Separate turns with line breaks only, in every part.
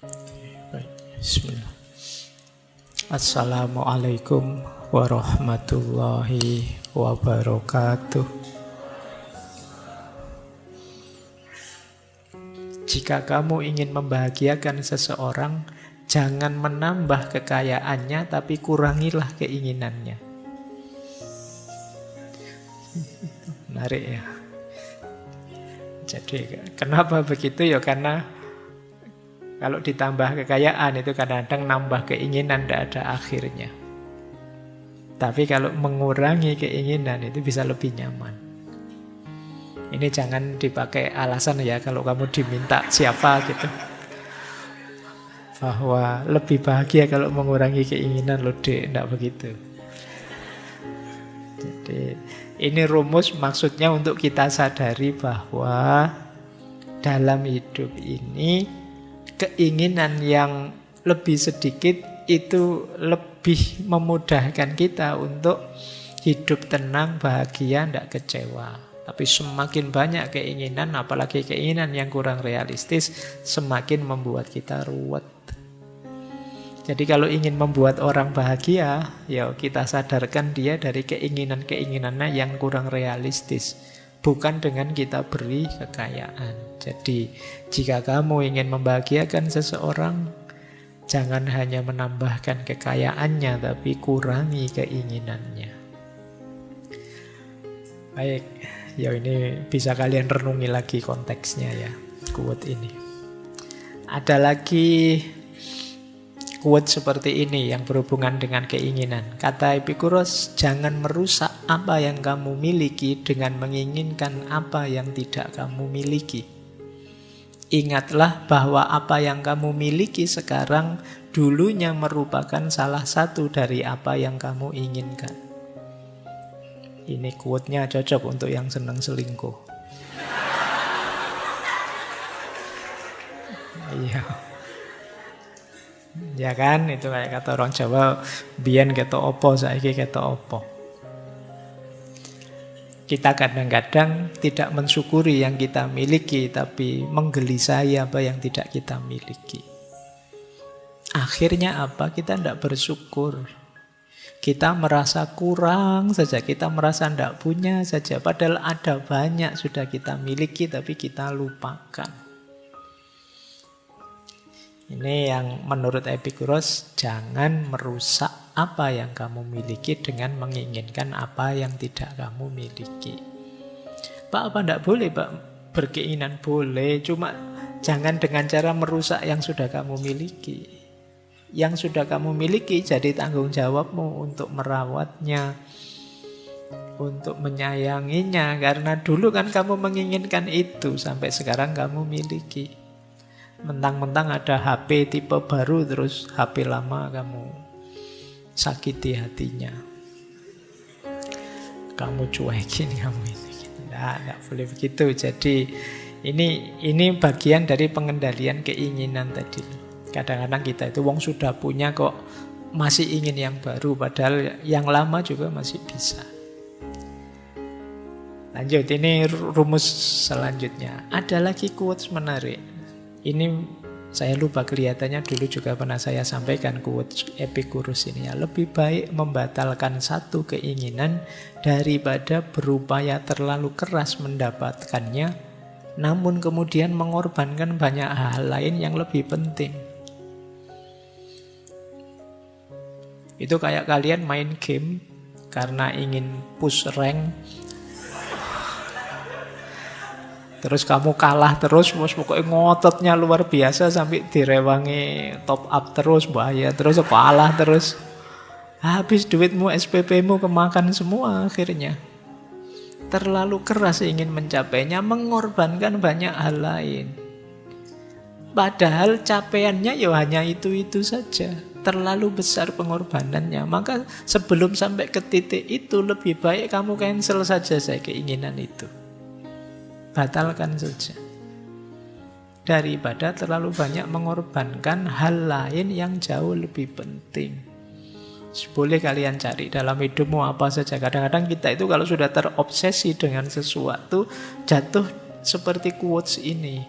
Baik, bismillah. Assalamualaikum warahmatullahi wabarakatuh. Jika kamu ingin membahagiakan seseorang, jangan menambah kekayaannya, tapi kurangilah keinginannya. Menarik ya. Jadi kenapa begitu ya? Karena kalau ditambah kekayaan itu kadang-kadang nambah keinginan, tidak ada akhirnya. Tapi kalau mengurangi keinginan itu bisa lebih nyaman. Ini jangan dipakai alasan ya kalau kamu diminta siapa gitu, bahwa lebih bahagia kalau mengurangi keinginan loh dek, tidak begitu. Jadi ini rumus maksudnya untuk kita sadari bahwa dalam hidup ini keinginan yang lebih sedikit itu lebih memudahkan kita untuk hidup tenang, bahagia, tidak kecewa. Tapi semakin banyak keinginan, apalagi keinginan yang kurang realistis, semakin membuat kita ruwet. Jadi kalau ingin membuat orang bahagia, ya kita sadarkan dia dari keinginan-keinginannya yang kurang realistis, bukan dengan kita beri kekayaan. Jadi jika kamu ingin membahagiakan seseorang, jangan hanya menambahkan kekayaannya, tapi kurangi keinginannya. Baik, ya ini bisa kalian renungi lagi konteksnya ya, quote ini. Ada lagi quote seperti ini yang berhubungan dengan keinginan. Kata Epikuros, jangan merusak apa yang kamu miliki dengan menginginkan apa yang tidak kamu miliki. Ingatlah bahwa apa yang kamu miliki sekarang dulunya merupakan salah satu dari apa yang kamu inginkan. Ini quote-nya cocok untuk yang senang selingkuh. Iya. Ya kan, itu kayak kata orang Jawa, biyen ketok opo, saiki ketok opo. Kita kadang-kadang tidak mensyukuri yang kita miliki, tapi menggelisai apa yang tidak kita miliki. Akhirnya apa? Kita tidak bersyukur. Kita merasa kurang saja, kita merasa tidak punya saja. Padahal ada banyak sudah kita miliki, tapi kita lupakan. Ini yang menurut Epikuros, jangan merusak apa yang kamu miliki dengan menginginkan apa yang tidak kamu miliki. Pak, apa tidak boleh, Pak? Berkeinginan boleh, cuma jangan dengan cara merusak yang sudah kamu miliki. Yang sudah kamu miliki jadi tanggung jawabmu untuk merawatnya, untuk menyayanginya. Karena dulu kan kamu menginginkan itu, sampai sekarang kamu miliki. Mentang-mentang ada HP tipe baru, terus HP lama kamu sakiti hatinya, kamu cuekin kamu ini. Tidak boleh begitu. Jadi ini bagian dari pengendalian keinginan tadi. Kadang-kadang kita itu wong sudah punya kok masih ingin yang baru, padahal yang lama juga masih bisa. Lanjut, ini rumus selanjutnya. Ada lagi quotes menarik. Ini saya lupa, kelihatannya dulu juga pernah saya sampaikan quotes Epikuros ini ya. Lebih baik membatalkan satu keinginan daripada berupaya terlalu keras mendapatkannya, namun kemudian mengorbankan banyak hal lain yang lebih penting. Itu kayak kalian main game karena ingin push rank, terus kamu kalah terus, pokoknya ngototnya luar biasa sampai direwangi top up terus, bahaya terus, kalah terus. Habis duitmu, SPP-mu kemakan semua akhirnya. Terlalu keras ingin mencapainya, mengorbankan banyak hal lain. Padahal capaiannya ya hanya itu-itu saja. Terlalu besar pengorbanannya. Maka sebelum sampai ke titik itu, lebih baik kamu cancel saja saya keinginan itu. Batalkan saja. Daripada terlalu banyak mengorbankan hal lain yang jauh lebih penting. Boleh kalian cari dalam hidupmu apa saja. Kadang-kadang kita itu kalau sudah terobsesi dengan sesuatu, jatuh seperti quotes ini.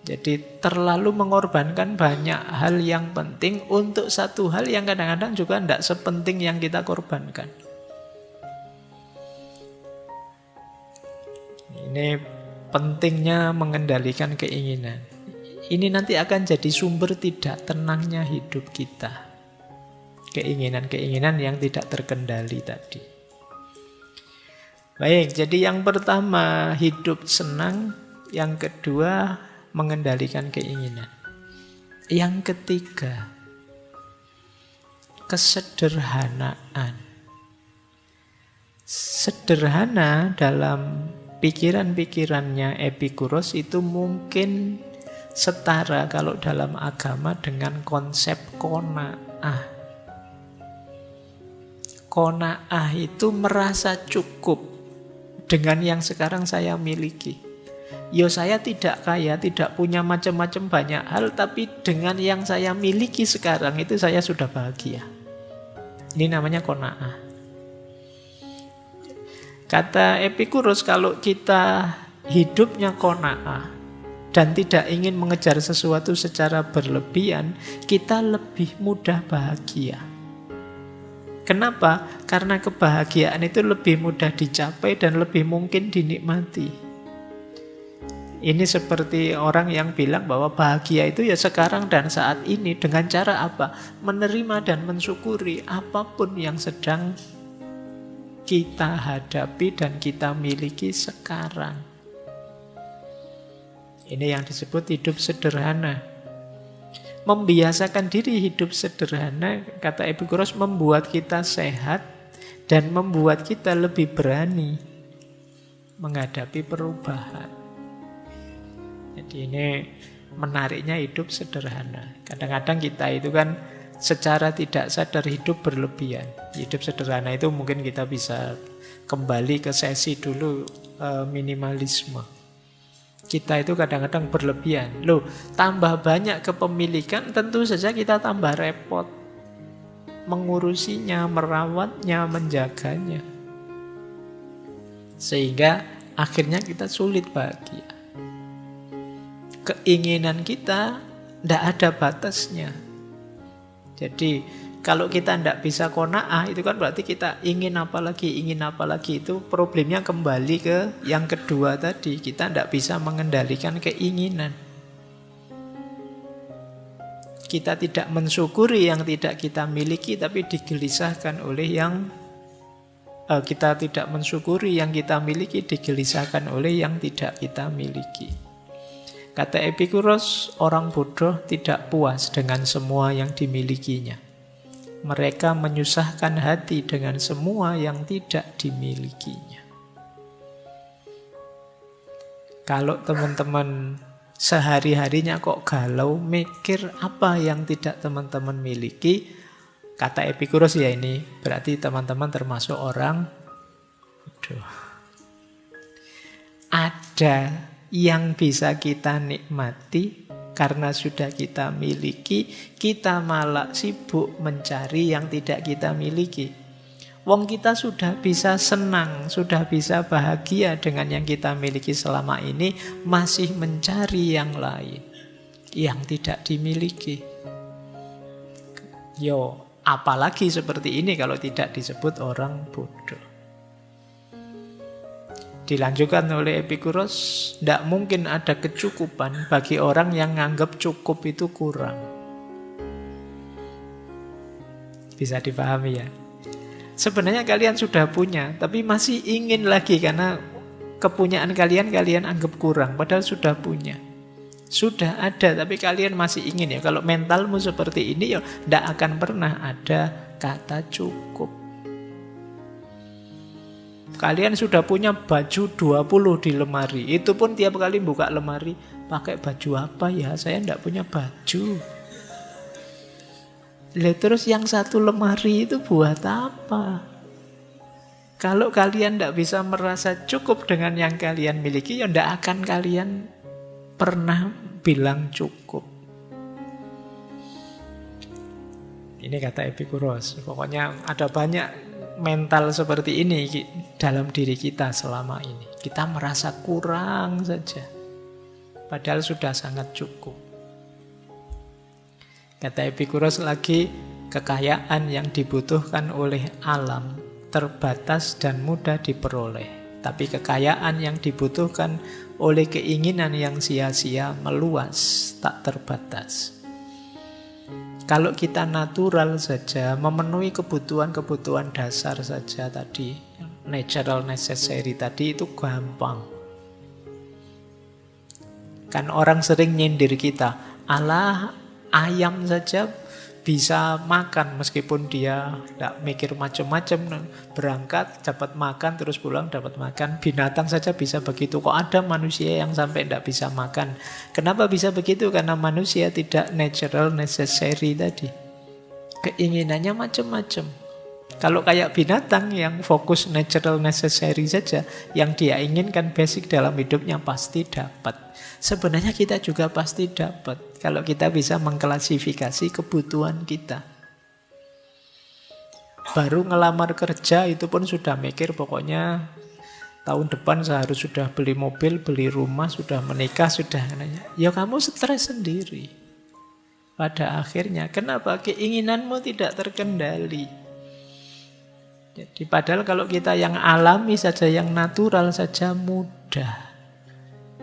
Jadi terlalu mengorbankan banyak hal yang penting untuk satu hal yang kadang-kadang juga tidak sepenting yang kita korbankan. Ini pentingnya mengendalikan keinginan. Ini nanti akan jadi sumber tidak tenangnya hidup kita. Keinginan-keinginan yang tidak terkendali tadi. Baik, jadi yang pertama hidup senang, yang kedua mengendalikan keinginan. Yang ketiga, kesederhanaan. Sederhana dalam pikiran-pikirannya Epikuros itu mungkin setara kalau dalam agama dengan konsep qanaah. Qanaah itu merasa cukup dengan yang sekarang saya miliki. Saya tidak kaya, tidak punya macam-macam banyak hal, tapi dengan yang saya miliki sekarang itu saya sudah bahagia. Ini namanya qanaah. Kata Epikuros, kalau kita hidupnya qanaah dan tidak ingin mengejar sesuatu secara berlebihan, kita lebih mudah bahagia. Kenapa? Karena kebahagiaan itu lebih mudah dicapai dan lebih mungkin dinikmati. Ini seperti orang yang bilang bahwa bahagia itu ya sekarang dan saat ini. Dengan cara apa? Menerima dan mensyukuri apapun yang sedang kita hadapi dan kita miliki sekarang. Ini yang disebut hidup sederhana. Membiasakan diri hidup sederhana, kata Epikuros, membuat kita sehat dan membuat kita lebih berani menghadapi perubahan. Jadi ini menariknya hidup sederhana. Kadang-kadang kita itu kan secara tidak sadar hidup berlebihan. Hidup sederhana itu mungkin kita bisa kembali ke sesi dulu minimalisme. Kita itu kadang-kadang berlebihan. Loh, tambah banyak kepemilikan tentu saja kita tambah repot mengurusinya, merawatnya, menjaganya. Sehingga akhirnya kita sulit bahagia. Keinginan kita tidak ada batasnya. Jadi kalau kita tidak bisa qanaah, itu kan berarti kita ingin apa lagi. Itu problemnya kembali ke yang kedua tadi. Kita tidak bisa mengendalikan keinginan. Kita tidak mensyukuri yang tidak kita miliki, tapi digelisahkan oleh yang kita tidak mensyukuri yang kita miliki, digelisahkan oleh yang tidak kita miliki. Kata Epikuros, orang bodoh tidak puas dengan semua yang dimilikinya. Mereka menyusahkan hati dengan semua yang tidak dimilikinya. Kalau teman-teman sehari-harinya kok galau, mikir apa yang tidak teman-teman miliki, kata Epikuros ya ini, berarti teman-teman termasuk orang bodoh. Ada yang bisa kita nikmati karena sudah kita miliki, kita malah sibuk mencari yang tidak kita miliki. Wong kita sudah bisa senang, sudah bisa bahagia dengan yang kita miliki selama ini, masih mencari yang lain, yang tidak dimiliki. Apalagi seperti ini kalau tidak disebut orang bodoh. Dilanjutkan oleh Epikuros, tidak mungkin ada kecukupan bagi orang yang menganggap cukup itu kurang. Bisa dipahami ya? Sebenarnya kalian sudah punya, tapi masih ingin lagi karena kepunyaan kalian anggap kurang, padahal sudah punya. Sudah ada, tapi kalian masih ingin ya. Kalau mentalmu seperti ini, ya tidak akan pernah ada kata cukup. Kalian sudah punya baju 20 di lemari. Itu pun tiap kali buka lemari, pakai baju apa ya? Saya tidak punya baju. Terus yang satu lemari itu buat apa? Kalau kalian tidak bisa merasa cukup dengan yang kalian miliki, ya tidak akan kalian pernah bilang cukup. Ini kata Epikuros. Pokoknya ada banyak mental seperti ini dalam diri kita selama ini. Kita merasa kurang saja. Padahal sudah sangat cukup. Kata Epikuros lagi, kekayaan yang dibutuhkan oleh alam terbatas dan mudah diperoleh. Tapi kekayaan yang dibutuhkan oleh keinginan yang sia-sia meluas, tak terbatas. Kalau kita natural saja, memenuhi kebutuhan-kebutuhan dasar saja tadi, natural necessary tadi, itu gampang. Kan orang sering nyindir kita, alah ayam saja bisa makan meskipun dia tidak mikir macam-macam, berangkat dapat makan terus pulang dapat makan. Binatang saja bisa begitu, kok ada manusia yang sampai tidak bisa makan? Kenapa bisa begitu? Karena manusia tidak natural necessary tadi, keinginannya macam-macam. Kalau kayak binatang yang fokus natural necessary saja, yang dia inginkan basic dalam hidupnya pasti dapat. Sebenarnya kita juga pasti dapat kalau kita bisa mengklasifikasi kebutuhan kita. Baru ngelamar kerja itu pun sudah mikir pokoknya tahun depan seharus sudah beli mobil, beli rumah, sudah menikah, sudah. Ya kamu stres sendiri. Pada akhirnya, kenapa? Keinginanmu tidak terkendali. Jadi padahal kalau kita yang alami saja, yang natural saja mudah.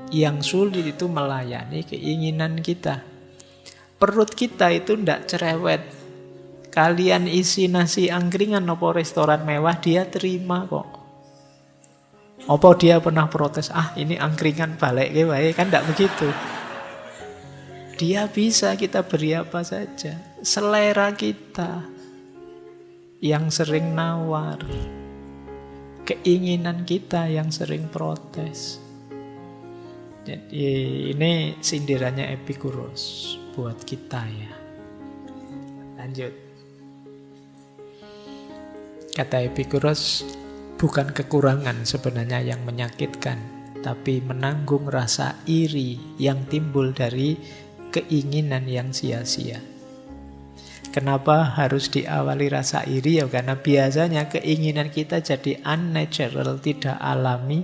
Yang sulit itu melayani keinginan kita. Perut kita itu tidak cerewet. Kalian isi nasi angkringan atau restoran mewah, dia terima kok. Apa dia pernah protes, ini angkringan balik wae, kan tidak begitu. Dia bisa, kita beri apa saja. Selera kita yang sering nawar, keinginan kita yang sering protes. Jadi ini sindirannya Epikuros buat kita ya. Lanjut. Kata Epikuros, bukan kekurangan sebenarnya yang menyakitkan, tapi menanggung rasa iri yang timbul dari keinginan yang sia-sia. Kenapa harus diawali rasa iri? Ya karena biasanya keinginan kita jadi unnatural, tidak alami,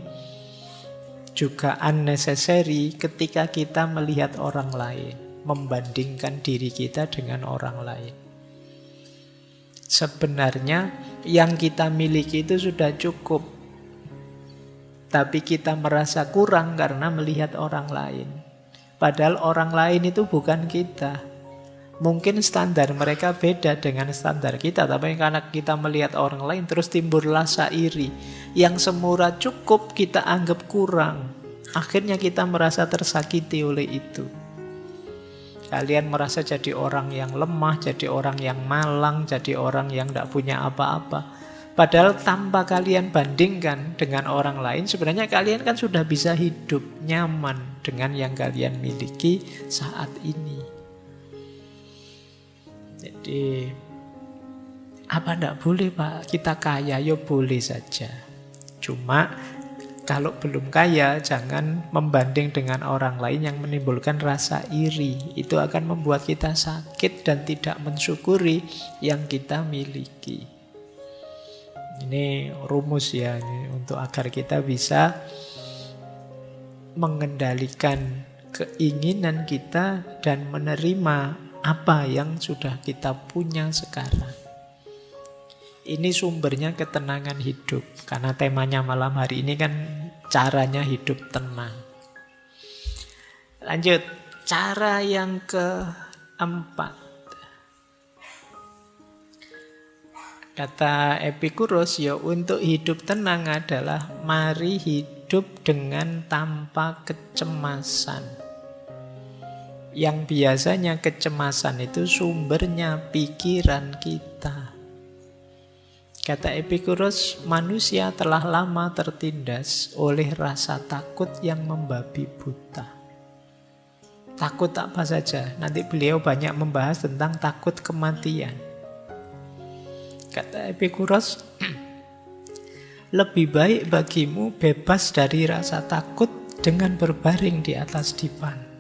juga unnecessary ketika kita melihat orang lain, membandingkan diri kita dengan orang lain. Sebenarnya yang kita miliki itu sudah cukup, tapi kita merasa kurang karena melihat orang lain. Padahal orang lain itu bukan kita. Mungkin standar mereka beda dengan standar kita, tapi karena kita melihat orang lain terus timbul rasa iri. Yang semurah cukup kita anggap kurang. Akhirnya kita merasa tersakiti oleh itu. Kalian merasa jadi orang yang lemah, jadi orang yang malang, jadi orang yang tidak punya apa-apa. Padahal tanpa kalian bandingkan dengan orang lain, sebenarnya kalian kan sudah bisa hidup nyaman dengan yang kalian miliki saat ini. Jadi, apa tidak boleh Pak? Kita kaya, ya boleh saja. Cuma, kalau belum kaya, jangan membanding dengan orang lain yang menimbulkan rasa iri. Itu akan membuat kita sakit dan tidak mensyukuri yang kita miliki. Ini rumus ya, ini untuk agar kita bisa mengendalikan keinginan kita dan menerima apa yang sudah kita punya sekarang. Ini sumbernya ketenangan hidup. Karena temanya malam hari ini kan caranya hidup tenang. Lanjut, cara yang keempat. Kata Epikuros, ya untuk hidup tenang adalah mari hidup dengan tanpa kecemasan. Yang biasanya kecemasan itu sumbernya pikiran kita. Kata Epikuros, manusia telah lama tertindas oleh rasa takut yang membabi buta. Takut apa saja. Nanti beliau banyak membahas tentang takut kematian. Kata Epikuros, lebih baik bagimu bebas dari rasa takut dengan berbaring di atas dipan.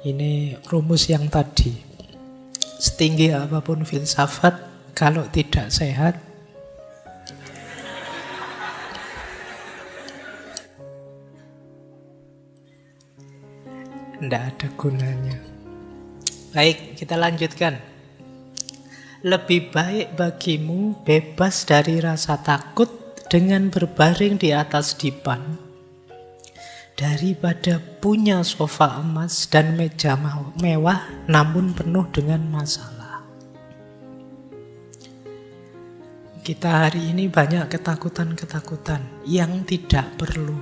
Ini rumus yang tadi. Setinggi apapun filsafat, kalau tidak sehat, tidak ada gunanya. Baik, kita lanjutkan. Lebih baik bagimu bebas dari rasa takut dengan berbaring di atas dipan daripada punya sofa emas dan meja mewah namun penuh dengan masalah. Kita hari ini banyak ketakutan-ketakutan yang tidak perlu.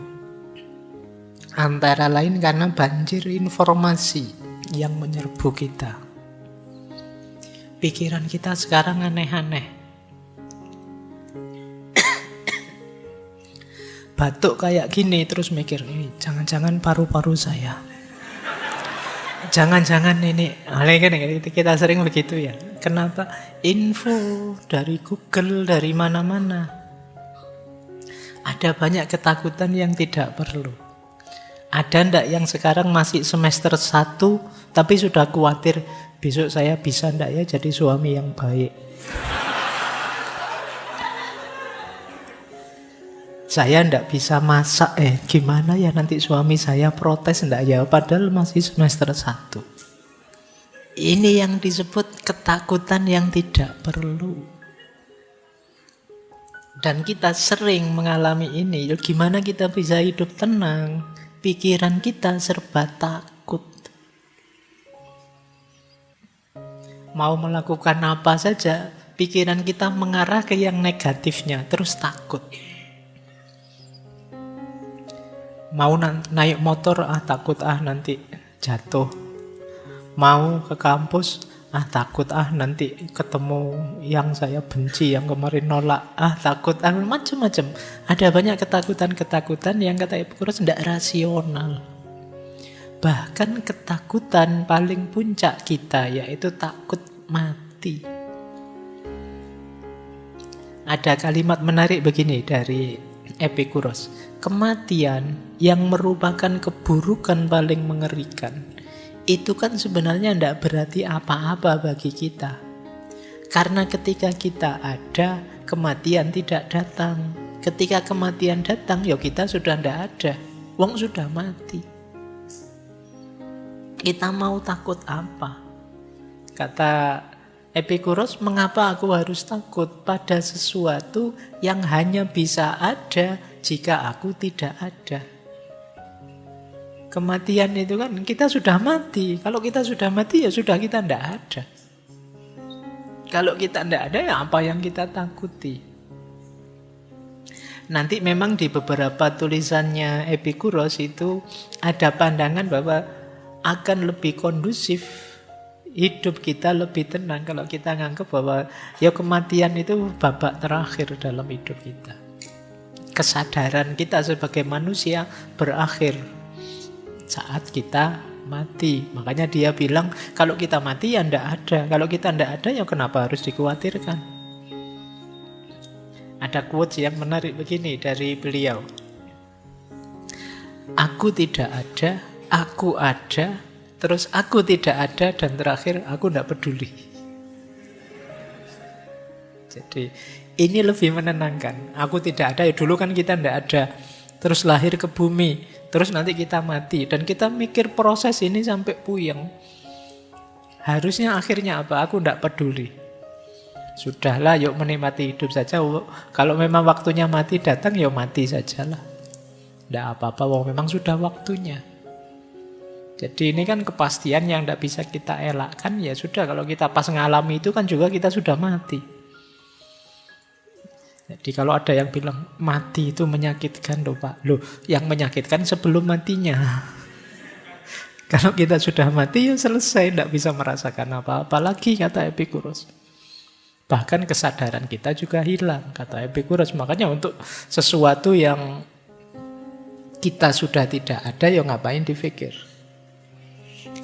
Antara lain karena banjir informasi yang menyerbu kita. Pikiran kita sekarang aneh-aneh. Batuk kayak gini terus mikir, jangan-jangan paru-paru saya. Jangan-jangan ini. Kita sering begitu ya. Kenapa? Info dari Google, dari mana-mana. Ada banyak ketakutan yang tidak perlu. Ada ndak yang sekarang masih semester 1 tapi sudah khawatir besok saya bisa ndak ya jadi suami yang baik. Saya ndak bisa masak, gimana ya nanti suami saya protes ndak ya, padahal masih semester 1. Ini yang disebut ketakutan yang tidak perlu. Dan kita sering mengalami ini. Gimana kita bisa hidup tenang? Pikiran kita serba takut. Mau melakukan apa saja, pikiran kita mengarah ke yang negatifnya, terus takut. Mau naik motor, takut nanti jatuh. Mau ke kampus, takut nanti ketemu yang saya benci, yang kemarin nolak. Takut, macam-macam. Ada banyak ketakutan-ketakutan yang kata Epikuros tidak rasional. Bahkan ketakutan paling puncak kita yaitu takut mati. Ada kalimat menarik begini dari Epikuros. Kematian yang merupakan keburukan paling mengerikan itu kan sebenarnya tidak berarti apa-apa bagi kita. Karena ketika kita ada, kematian tidak datang. Ketika kematian datang, ya kita sudah tidak ada. Wong sudah mati. Kita mau takut apa? Kata Epikuros, mengapa aku harus takut pada sesuatu yang hanya bisa ada jika aku tidak ada? Kematian itu kan kita sudah mati. Kalau kita sudah mati ya sudah kita tidak ada. Kalau kita tidak ada ya apa yang kita takuti? Nanti memang di beberapa tulisannya Epikuros itu ada pandangan bahwa akan lebih kondusif, hidup kita lebih tenang kalau kita nganggap bahwa ya kematian itu babak terakhir dalam hidup kita. Kesadaran kita sebagai manusia berakhir saat kita mati. Makanya dia bilang kalau kita mati ya ndak ada. Kalau kita ndak ada ya kenapa harus dikhawatirkan? Ada quotes yang menarik begini dari beliau. Aku tidak ada, aku ada, terus aku tidak ada, dan terakhir aku ndak peduli. Jadi ini lebih menenangkan. Aku tidak ada, ya dulu kan kita ndak ada. Terus lahir ke bumi, terus nanti kita mati. Dan kita mikir proses ini sampai puyeng. Harusnya akhirnya apa? Aku ndak peduli. Sudahlah, yuk menikmati hidup saja. Kalau memang waktunya mati datang, ya mati sajalah. Ndak apa-apa, memang sudah waktunya. Jadi ini kan kepastian yang ndak bisa kita elakkan. Ya sudah, kalau kita pas ngalami itu kan juga kita sudah mati. Jadi kalau ada yang bilang mati itu menyakitkan loh Pak. Loh, yang menyakitkan sebelum matinya. Kalau kita sudah mati ya selesai, tidak bisa merasakan apa-apa lagi, kata Epikuros. Bahkan kesadaran kita juga hilang, kata Epikuros. Makanya untuk sesuatu yang kita sudah tidak ada, ya ngapain dipikir.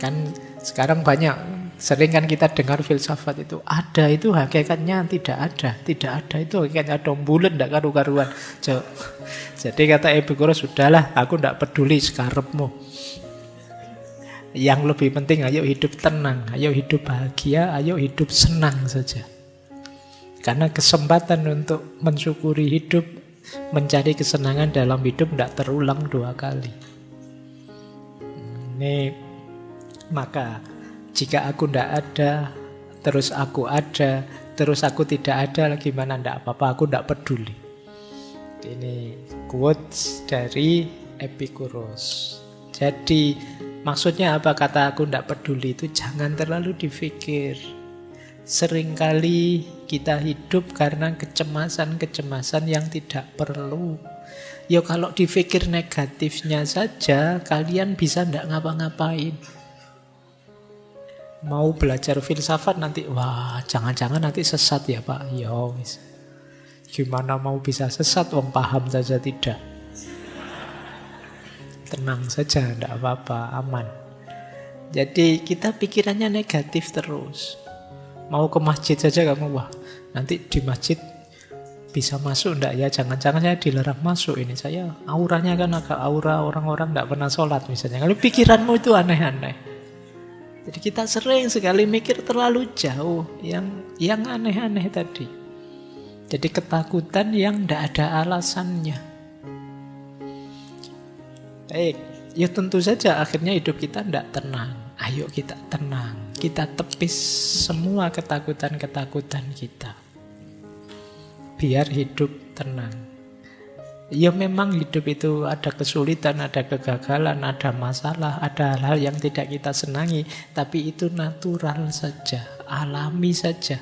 Kan sekarang banyak, sering kan kita dengar filsafat itu, ada itu hakikatnya tidak ada, tidak ada itu hakikatnya dombulen, tidak karu-karuan. Jadi kata Epikuros, sudahlah, aku tidak peduli sekarepmu. Yang lebih penting ayo hidup tenang, ayo hidup bahagia, ayo hidup senang saja. Karena kesempatan untuk mensyukuri hidup, mencari kesenangan dalam hidup tidak terulang 2 kali. Ini maka jika aku tidak ada, terus aku ada, terus aku tidak ada, gimana tidak apa-apa, aku tidak peduli. Ini quotes dari Epicurus. Jadi maksudnya apa kata aku tidak peduli itu? Jangan terlalu dipikir. Seringkali kita hidup karena kecemasan-kecemasan yang tidak perlu. Ya kalau dipikir negatifnya saja, kalian bisa tidak ngapa-ngapain. Mau belajar filsafat nanti, wah jangan-jangan nanti sesat ya Pak. Ya wis. Gimana mau bisa sesat, wong paham saja tidak. Tenang saja, tidak apa-apa, aman. Jadi kita pikirannya negatif terus. Mau ke masjid saja kamu, wah nanti di masjid bisa masuk enggak ya? Jangan-jangan saya dilarang masuk ini. Saya auranya kan agak aura orang-orang tidak pernah sholat misalnya. Kalau pikiranmu itu aneh-aneh. Jadi kita sering sekali mikir terlalu jauh yang aneh-aneh tadi. Jadi ketakutan yang tidak ada alasannya. Baik, ya tentu saja akhirnya hidup kita tidak tenang. Ayo kita tenang, kita tepis semua ketakutan-ketakutan kita. Biar hidup tenang. Ya memang hidup itu ada kesulitan, ada kegagalan, ada masalah, ada hal-hal yang tidak kita senangi. Tapi itu natural saja, alami saja.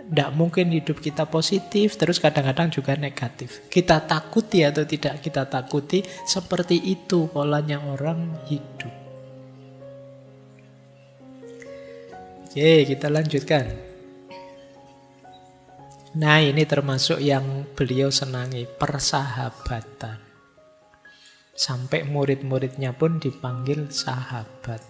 Tidak mungkin hidup kita positif, terus kadang-kadang juga negatif. Kita takuti atau tidak kita takuti, seperti itu polanya orang hidup. Oke, kita lanjutkan. Nah, ini termasuk yang beliau senangi, persahabatan. Sampai murid-muridnya pun dipanggil sahabat.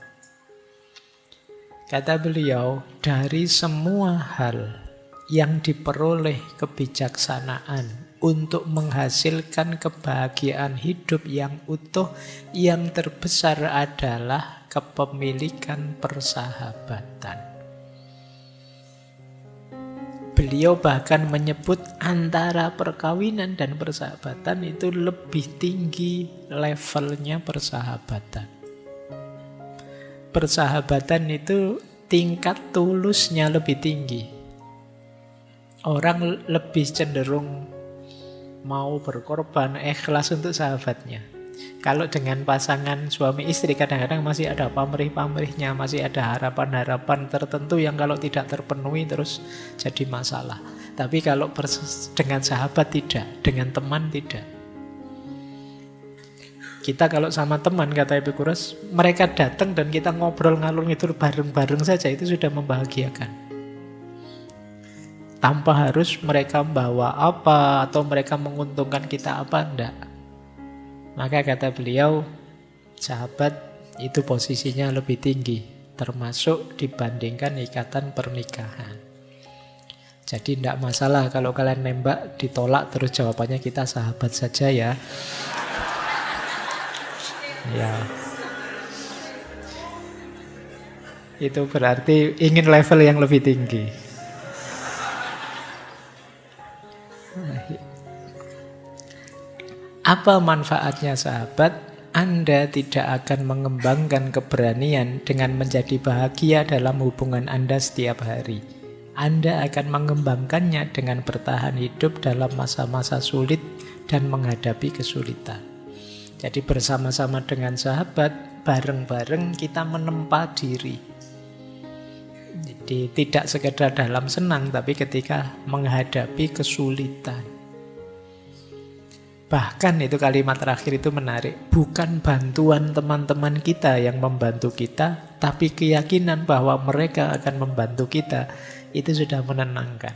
Kata beliau, dari semua hal yang diperoleh kebijaksanaan untuk menghasilkan kebahagiaan hidup yang utuh, yang terbesar adalah kepemilikan persahabatan. Beliau bahkan menyebut antara perkawinan dan persahabatan itu lebih tinggi levelnya persahabatan. Persahabatan itu tingkat tulusnya lebih tinggi. Orang lebih cenderung mau berkorban, ikhlas untuk sahabatnya. Kalau dengan pasangan suami istri kadang-kadang masih ada pamrih-pamrihnya, masih ada harapan-harapan tertentu yang kalau tidak terpenuhi terus jadi masalah. Tapi kalau dengan sahabat tidak, dengan teman tidak. Kita kalau sama teman, kata Epicurus, mereka datang dan kita ngobrol ngalur ngidul bareng-bareng saja, itu sudah membahagiakan. Tanpa harus mereka membawa apa atau mereka menguntungkan kita apa, enggak. Maka kata beliau, sahabat itu posisinya lebih tinggi, termasuk dibandingkan ikatan pernikahan. Jadi tidak masalah kalau kalian nembak ditolak terus jawabannya kita sahabat saja ya. Ya. Itu berarti ingin level yang lebih tinggi. Apa manfaatnya sahabat? Anda tidak akan mengembangkan keberanian dengan menjadi bahagia dalam hubungan Anda setiap hari. Anda akan mengembangkannya dengan bertahan hidup dalam masa-masa sulit dan menghadapi kesulitan. Jadi bersama-sama dengan sahabat, bareng-bareng kita menempa diri. Jadi tidak sekedar dalam senang, tapi ketika menghadapi kesulitan. Bahkan itu kalimat terakhir itu menarik. Bukan bantuan teman-teman kita yang membantu kita, tapi keyakinan bahwa mereka akan membantu kita, itu sudah menenangkan.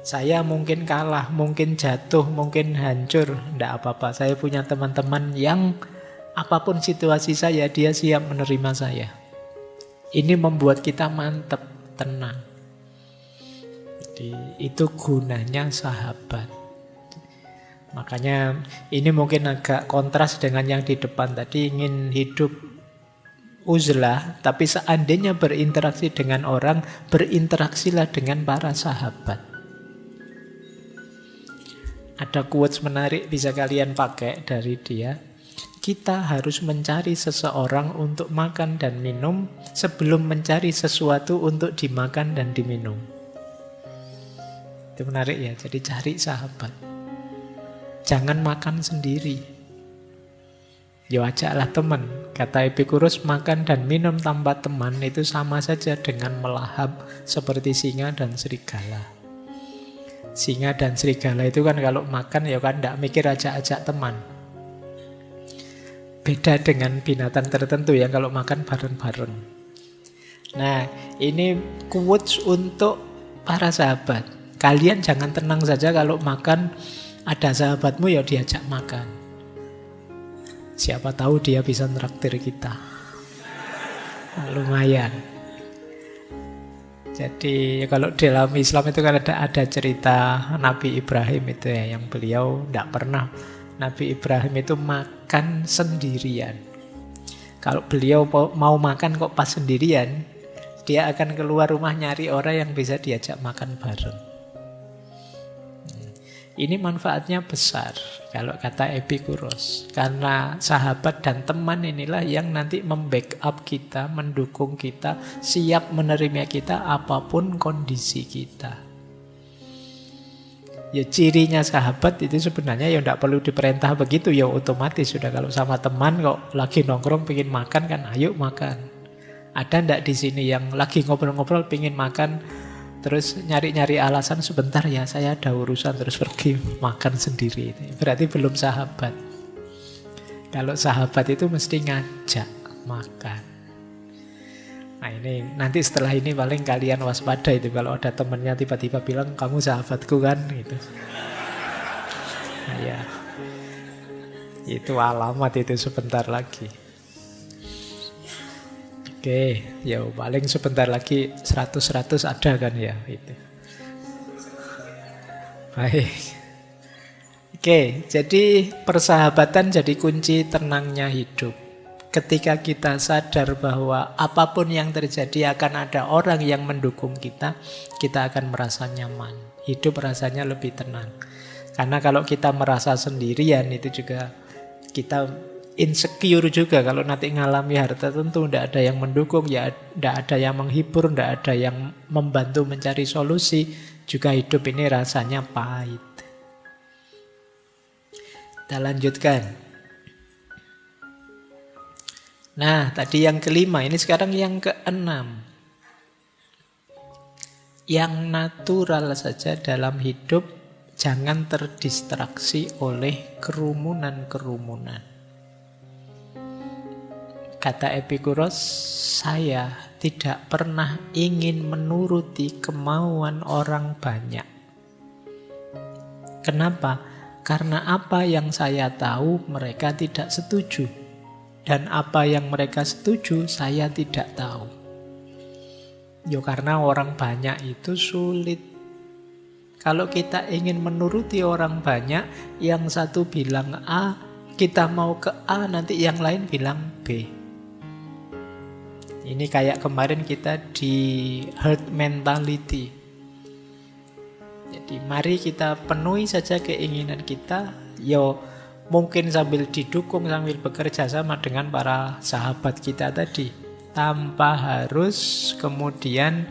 Saya mungkin kalah, mungkin jatuh, mungkin hancur, tidak apa-apa. Saya punya teman-teman yang apapun situasi saya, dia siap menerima saya. Ini membuat kita mantap, tenang. Jadi itu gunanya sahabat. Makanya ini mungkin agak kontras dengan yang di depan tadi, ingin hidup uzlah, tapi seandainya berinteraksi dengan orang, berinteraksilah dengan para sahabat. Ada quotes menarik bisa kalian pakai dari dia. Kita harus mencari seseorang untuk makan dan minum sebelum mencari sesuatu untuk dimakan dan diminum. Itu menarik ya, jadi cari sahabat. Jangan makan sendiri. Ya ajaklah teman. Kata Epicurus, makan dan minum tanpa teman itu sama saja dengan melahap seperti singa dan serigala. Singa dan serigala itu kan kalau makan ya kan tidak mikir ajak-ajak teman. Beda dengan binatang tertentu yang kalau makan bareng-bareng. Nah, ini quotes untuk para sahabat. Kalian jangan tenang saja kalau makan ada sahabatmu ya diajak makan. Siapa tahu dia bisa nraktir kita. Lumayan. Jadi kalau dalam Islam itu kan ada cerita Nabi Ibrahim itu ya, yang beliau tidak pernah. Nabi Ibrahim itu makan sendirian. Kalau beliau mau makan kok pas sendirian, dia akan keluar rumah nyari orang yang bisa diajak makan bareng. Ini manfaatnya besar kalau kata Epicurus. Karena sahabat dan teman inilah yang nanti membackup kita, mendukung kita, siap menerima kita apapun kondisi kita. Ya cirinya sahabat itu sebenarnya ya tidak perlu diperintah begitu, ya otomatis sudah. Kalau sama teman kok lagi nongkrong pengen makan kan ayo makan. Ada ndak di sini yang lagi ngobrol-ngobrol pengen makan terus nyari-nyari alasan sebentar ya saya ada urusan terus pergi makan sendiri. Berarti belum sahabat. Kalau sahabat itu mesti ngajak makan. Nah ini nanti setelah ini paling kalian waspada itu kalau ada temennya tiba-tiba bilang kamu sahabatku kan gitu. Nah, ya. Itu alamat itu sebentar lagi. Oke, ya paling sebentar lagi 100-100 ada kan ya itu. Baik. Oke, jadi persahabatan jadi kunci tenangnya hidup. Ketika kita sadar bahwa apapun yang terjadi akan ada orang yang mendukung kita, kita akan merasa nyaman. Hidup rasanya lebih tenang. Karena kalau kita merasa sendirian itu juga kita insecure juga. Kalau nanti ngalami hal tertentu tidak ada yang mendukung, ya tidak ada yang menghibur, tidak ada yang membantu mencari solusi, juga hidup ini rasanya pahit. Kita lanjutkan. Nah, tadi yang kelima, ini sekarang yang keenam. Yang natural saja dalam hidup, jangan terdistraksi oleh kerumunan-kerumunan. Kata Epicurus, saya tidak pernah ingin menuruti kemauan orang banyak. Kenapa? Karena apa yang saya tahu mereka tidak setuju. Dan apa yang mereka setuju saya tidak tahu. Ya karena orang banyak itu sulit. Kalau kita ingin menuruti orang banyak, yang satu bilang A, kita mau ke A, nanti yang lain bilang B. Ini kayak kemarin kita di herd mentality. Jadi mari kita penuhi saja keinginan kita. Yo mungkin sambil didukung, sambil bekerja sama dengan para sahabat kita tadi. Tanpa harus kemudian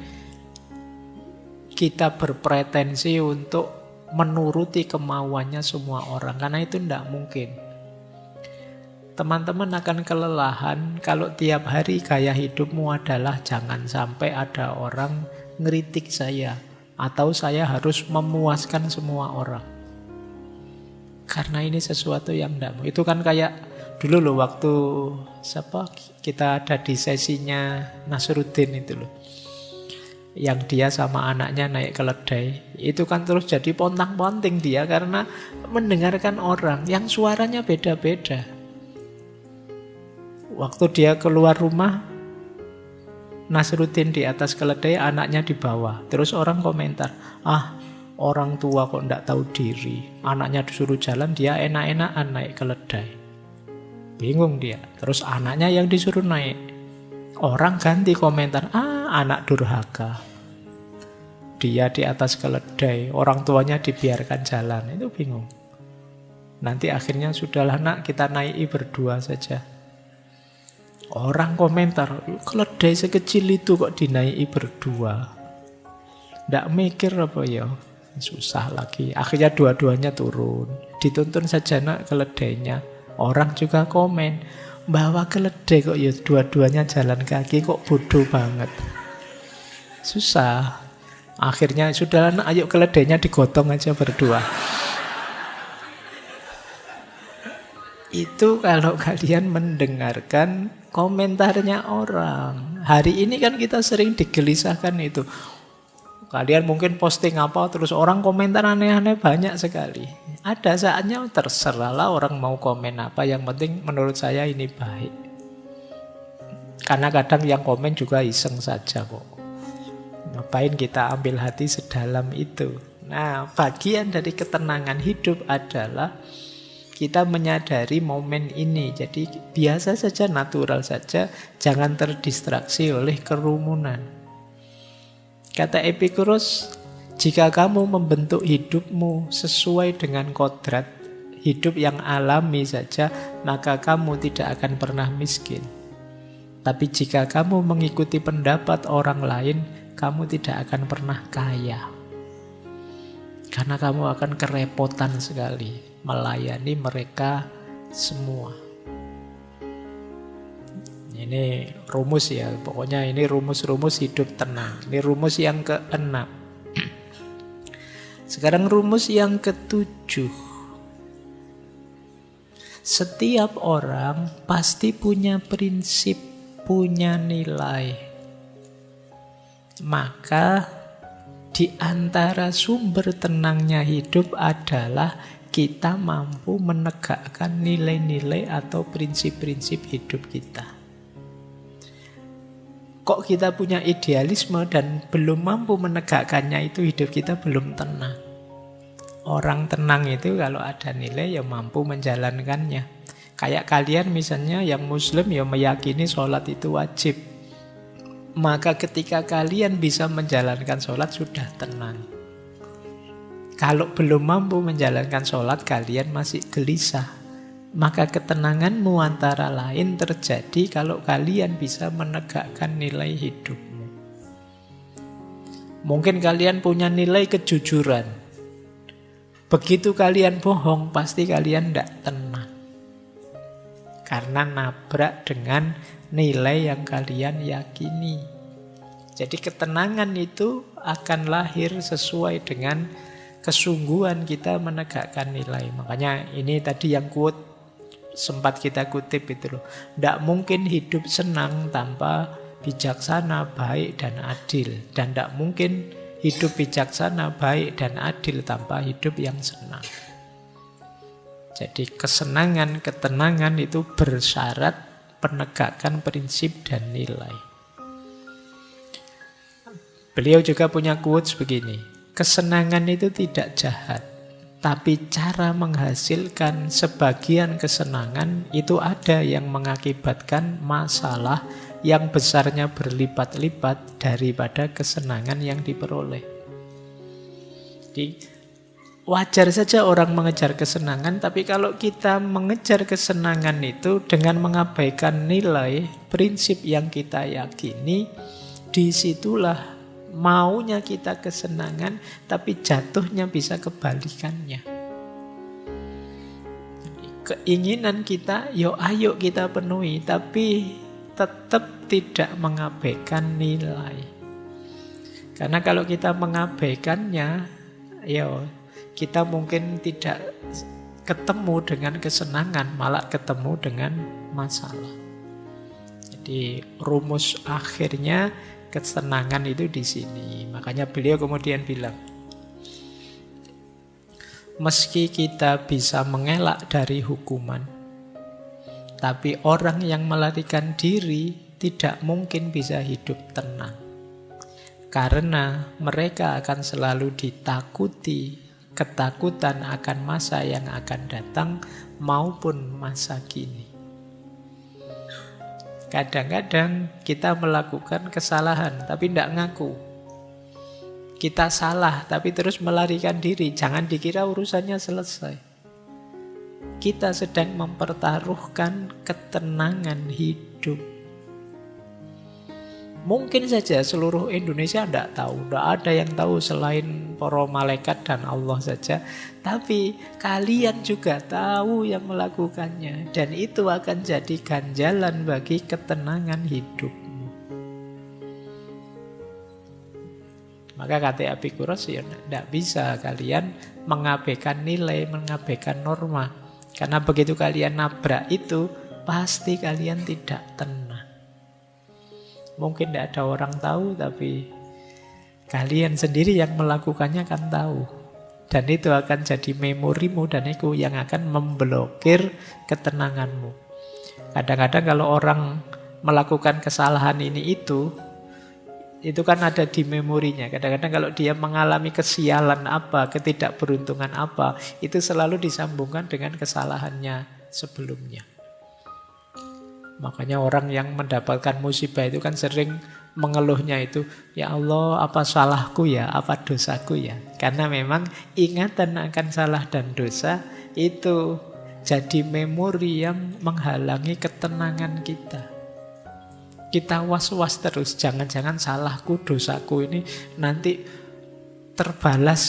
kita berpretensi untuk menuruti kemauannya semua orang. Karena itu tidak mungkin. Teman-teman akan kelelahan kalau tiap hari gaya hidupmu adalah jangan sampai ada orang ngeritik saya. Atau saya harus memuaskan semua orang. Karena ini sesuatu yang tidak mungkin. Itu kan kayak dulu loh waktu kita ada di sesinya Nasruddin itu loh. Yang dia sama anaknya naik keledai. Itu kan terus jadi pontang-ponting dia karena mendengarkan orang yang suaranya beda-beda. Waktu dia keluar rumah, Nasruddin di atas keledai, anaknya di bawah. Terus orang komentar, Orang tua kok ndak tahu diri, anaknya disuruh jalan, dia enak-enakan naik keledai. Bingung dia. Terus anaknya yang disuruh naik. Orang ganti komentar, anak durhaka. Dia di atas keledai, orang tuanya dibiarkan jalan. Itu bingung. Nanti akhirnya sudahlah nak, kita naiki berdua saja. Orang komentar, keledai sekecil itu kok dinaiki berdua. Ndak mikir apa ya? Susah lagi. Akhirnya dua-duanya turun. Dituntun saja nak keledainya. Orang juga komen, bawa keledai kok ya dua-duanya jalan kaki, kok bodoh banget. Susah. Akhirnya sudahlah nak, ayo keledainya digotong aja berdua. Itu kalau kalian mendengarkan komentarnya orang. Hari ini kan kita sering digelisahkan itu. Kalian mungkin posting apa, terus orang komentar aneh-aneh banyak sekali. Ada saatnya terserahlah orang mau komen apa, yang penting menurut saya ini baik. Karena kadang yang komen juga iseng saja kok. Ngapain kita ambil hati sedalam itu? Nah, bagian dari ketenangan hidup adalah kita menyadari momen ini. Jadi biasa saja, natural saja, jangan terdistraksi oleh kerumunan. Kata Epicurus, jika kamu membentuk hidupmu sesuai dengan kodrat hidup yang alami saja, maka kamu tidak akan pernah miskin. Tapi jika kamu mengikuti pendapat orang lain, kamu tidak akan pernah kaya. Karena kamu akan kerepotan sekali melayani mereka semua. Ini rumus ya, pokoknya ini rumus-rumus hidup tenang. Ini rumus yang ke-6. Sekarang rumus yang ke-7. Setiap orang pasti punya prinsip, punya nilai. Maka di antara sumber tenangnya hidup adalah kita mampu menegakkan nilai-nilai atau prinsip-prinsip hidup kita. Kok kita punya idealisme dan belum mampu menegakkannya, itu hidup kita belum tenang. Orang tenang itu kalau ada nilai ya mampu menjalankannya. Kayak kalian misalnya yang muslim ya meyakini sholat itu wajib. Maka ketika kalian bisa menjalankan sholat sudah tenang. Kalau belum mampu menjalankan sholat, kalian masih gelisah. Maka ketenanganmu antara lain terjadi kalau kalian bisa menegakkan nilai hidupmu. Mungkin kalian punya nilai kejujuran. Begitu kalian bohong, pasti kalian tidak tenang. Karena nabrak dengan nilai yang kalian yakini. Jadi ketenangan itu akan lahir sesuai dengan kesungguhan kita menegakkan nilai. Makanya ini tadi yang quote sempat kita kutip itu loh. Tidak mungkin hidup senang tanpa bijaksana, baik, dan adil. Dan tidak mungkin hidup bijaksana, baik, dan adil tanpa hidup yang senang. Jadi kesenangan, ketenangan itu bersyarat penegakan prinsip dan nilai. Beliau juga punya quotes begini, kesenangan itu tidak jahat. Tapi cara menghasilkan sebagian kesenangan itu ada yang mengakibatkan masalah yang besarnya berlipat-lipat daripada kesenangan yang diperoleh. Jadi wajar saja orang mengejar kesenangan, tapi kalau kita mengejar kesenangan itu dengan mengabaikan nilai, prinsip yang kita yakini, disitulah maunya kita kesenangan, tapi jatuhnya bisa kebalikannya. Keinginan kita, ayo kita penuhi, tapi tetap tidak mengabaikan nilai. Karena kalau kita mengabaikannya, kita mungkin tidak ketemu dengan kesenangan, malah ketemu dengan masalah. Jadi rumus akhirnya kesenangan itu di sini. Makanya beliau kemudian bilang, meski kita bisa mengelak dari hukuman, tapi orang yang melarikan diri tidak mungkin bisa hidup tenang. Karena mereka akan selalu ditakuti, ketakutan akan masa yang akan datang maupun masa kini. Kadang-kadang kita melakukan kesalahan tapi tidak ngaku. Kita salah tapi terus melarikan diri. Jangan dikira urusannya selesai. Kita sedang mempertaruhkan ketenangan hidup. Mungkin saja seluruh Indonesia tidak tahu. Tidak ada yang tahu selain para malaikat dan Allah saja. Tapi kalian juga tahu yang melakukannya. Dan itu akan jadi ganjalan bagi ketenangan hidupmu. Maka kata Epikuros, ya tidak bisa kalian mengabaikan nilai, mengabaikan norma. Karena begitu kalian nabrak itu, pasti kalian tidak tenang. Mungkin tidak ada orang tahu, tapi kalian sendiri yang melakukannya kan tahu. Dan itu akan jadi memorimu, dan itu yang akan memblokir ketenanganmu. Kadang-kadang kalau orang melakukan kesalahan ini itu kan ada di memorinya. Kadang-kadang kalau dia mengalami kesialan apa, ketidakberuntungan apa, itu selalu disambungkan dengan kesalahannya sebelumnya. Makanya orang yang mendapatkan musibah itu kan sering mengeluhnya itu, ya Allah, apa salahku ya, apa dosaku ya. Karena memang ingatan akan salah dan dosa itu jadi memori yang menghalangi ketenangan kita. Kita was-was terus, jangan-jangan salahku, dosaku ini nanti terbalas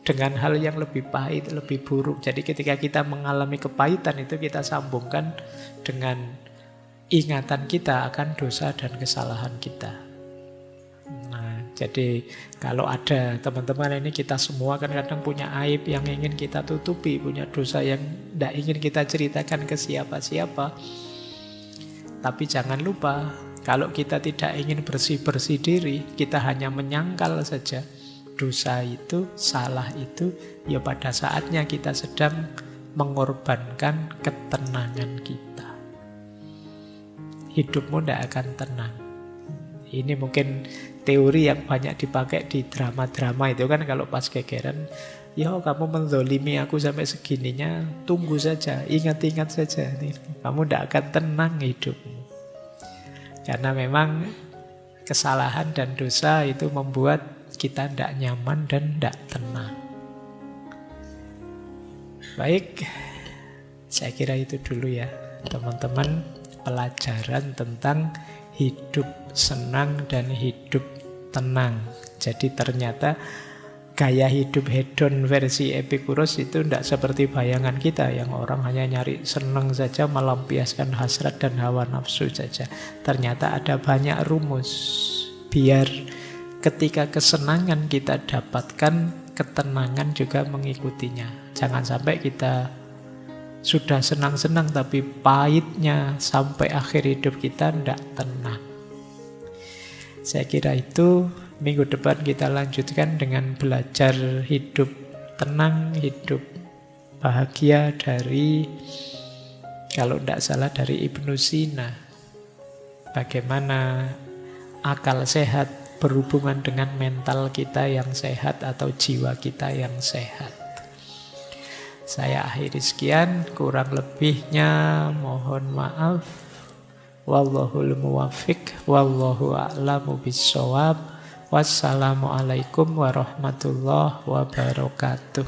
dengan hal yang lebih pahit, lebih buruk. Jadi ketika kita mengalami kepahitan itu kita sambungkan dengan ingatan kita akan dosa dan kesalahan kita. Nah, jadi kalau ada teman-teman ini, kita semua kan kadang punya aib yang ingin kita tutupi, punya dosa yang tidak ingin kita ceritakan ke siapa-siapa. Tapi jangan lupa, kalau kita tidak ingin bersih-bersih diri, kita hanya menyangkal saja dosa itu, salah itu, ya pada saatnya kita sedang mengorbankan ketenangan kita. Hidupmu tidak akan tenang. Ini mungkin teori yang banyak dipakai di drama-drama itu kan, kalau pas gegeran, ya kamu menzolimi aku sampai segininya, tunggu saja, ingat-ingat saja, kamu tidak akan tenang hidupmu. Karena memang kesalahan dan dosa itu membuat kita tidak nyaman dan tidak tenang. Baik, saya kira itu dulu ya teman-teman, pelajaran tentang hidup senang dan hidup tenang. Jadi ternyata gaya hidup hedon versi Epikuros itu tidak seperti bayangan kita, yang orang hanya nyari senang saja, melampiaskan hasrat dan hawa nafsu saja. Ternyata ada banyak rumus biar ketika kesenangan kita dapatkan, ketenangan juga mengikutinya. Jangan sampai kita sudah senang-senang tapi pahitnya sampai akhir hidup kita tidak tenang. Saya kira itu. Minggu depan kita lanjutkan dengan belajar hidup tenang, hidup bahagia dari, kalau tidak salah, dari Ibnu Sina. Bagaimana akal sehat berhubungan dengan mental kita yang sehat atau jiwa kita yang sehat. Saya akhiri sekian, kurang lebihnya mohon maaf. Wallahul muwaffiq, wallahu a'lamu bissawab. Wassalamualaikum warahmatullahi wabarakatuh.